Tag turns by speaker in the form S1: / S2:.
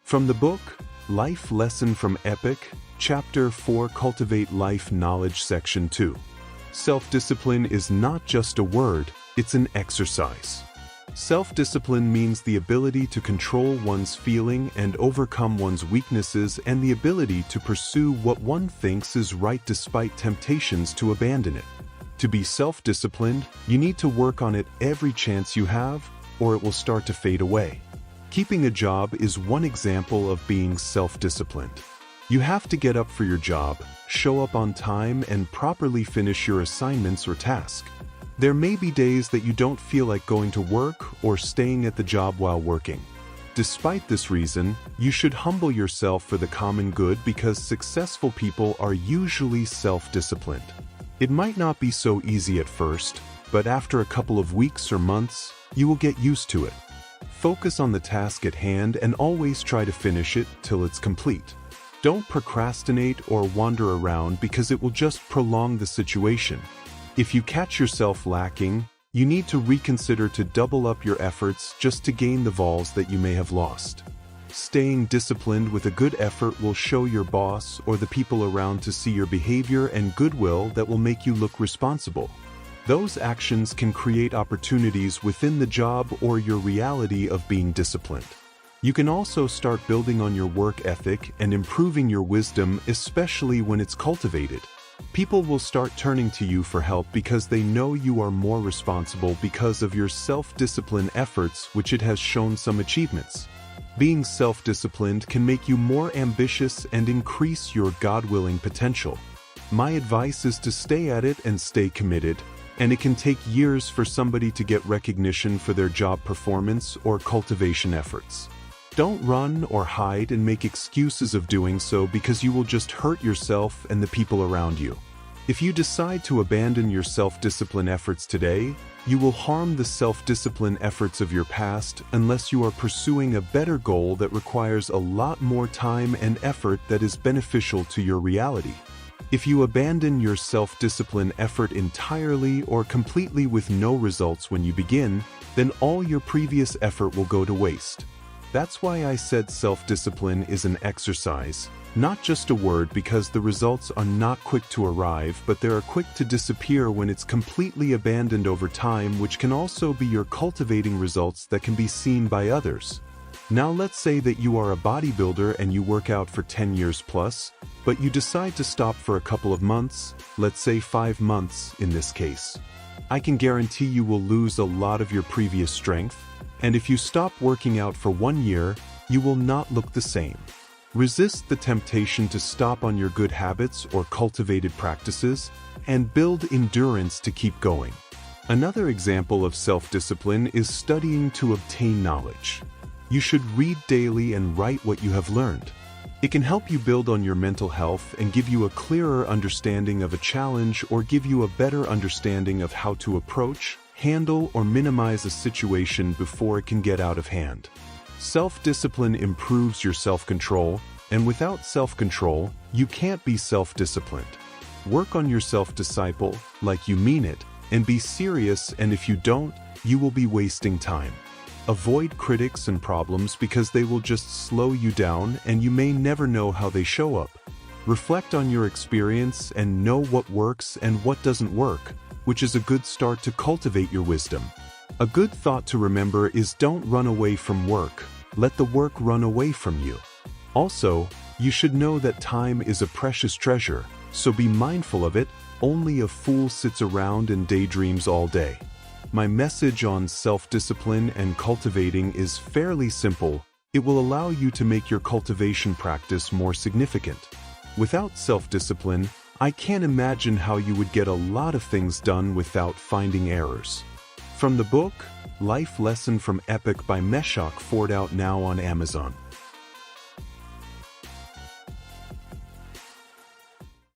S1: From the book, Life Lesson from Epic, Chapter 4 Cultivate Life Knowledge Section 2. Self-discipline is not just a word, it's an exercise. Self-discipline means the ability to control one's feeling and overcome one's weaknesses and the ability to pursue what one thinks is right despite temptations to abandon it. To be self-disciplined, you need to work on it every chance you have, or it will start to fade away. Keeping a job is one example of being self-disciplined. You have to get up for your job, show up on time, and properly finish your assignments or tasks. There may be days that you don't feel like going to work or staying at the job while working. Despite this reason, you should humble yourself for the common good because successful people are usually self-disciplined. It might not be so easy at first, but after a couple of weeks or months, you will get used to it. Focus on the task at hand and always try to finish it till it's complete. Don't procrastinate or wander around because it will just prolong the situation. If you catch yourself lacking, you need to reconsider to double up your efforts just to gain the vols that you may have lost. Staying disciplined with a good effort will show your boss or the people around to see your behavior and goodwill that will make you look responsible. Those actions can create opportunities within the job or your reality of being disciplined. You can also start building on your work ethic and improving your wisdom, especially when it's cultivated. People will start turning to you for help because they know you are more responsible because of your self-discipline efforts, which it has shown some achievements. Being self-disciplined can make you more ambitious and increase your God-willing potential. My advice is to stay at it and stay committed, and it can take years for somebody to get recognition for their job performance or cultivation efforts. Don't run or hide and make excuses of doing so because you will just hurt yourself and the people around you. If you decide to abandon your self-discipline efforts today, you will harm the self-discipline efforts of your past unless you are pursuing a better goal that requires a lot more time and effort that is beneficial to your reality. If you abandon your self-discipline effort entirely or completely with no results when you begin, then all your previous effort will go to waste. That's why I said self-discipline is an exercise, not just a word, because the results are not quick to arrive, but they are quick to disappear when it's completely abandoned over time, which can also be your cultivating results that can be seen by others. Now let's say that you are a bodybuilder and you work out for 10 years plus, but you decide to stop for a couple of months, let's say 5 months in this case. I can guarantee you will lose a lot of your previous strength, and if you stop working out for 1 year, you will not look the same. Resist the temptation to stop on your good habits or cultivated practices, and build endurance to keep going. Another example of self-discipline is studying to obtain knowledge. You should read daily and write what you have learned. It can help you build on your mental health and give you a clearer understanding of a challenge or give you a better understanding of how to approach, handle, or minimize a situation before it can get out of hand. Self-discipline improves your self-control, and without self-control, you can't be self-disciplined. Work on your self-disciple like you mean it, and be serious, and if you don't, you will be wasting time. Avoid critics and problems because they will just slow you down and you may never know how they show up. Reflect on your experience and know what works and what doesn't work, which is a good start to cultivate your wisdom. A good thought to remember is don't run away from work, let the work run away from you. Also, you should know that time is a precious treasure, so be mindful of it. Only a fool sits around and daydreams all day. My message on self-discipline and cultivating is fairly simple. It will allow you to make your cultivation practice more significant. Without self-discipline, I can't imagine how you would get a lot of things done without finding errors. From the book, Life Lesson from Epic by Meshach Ford, out now on Amazon.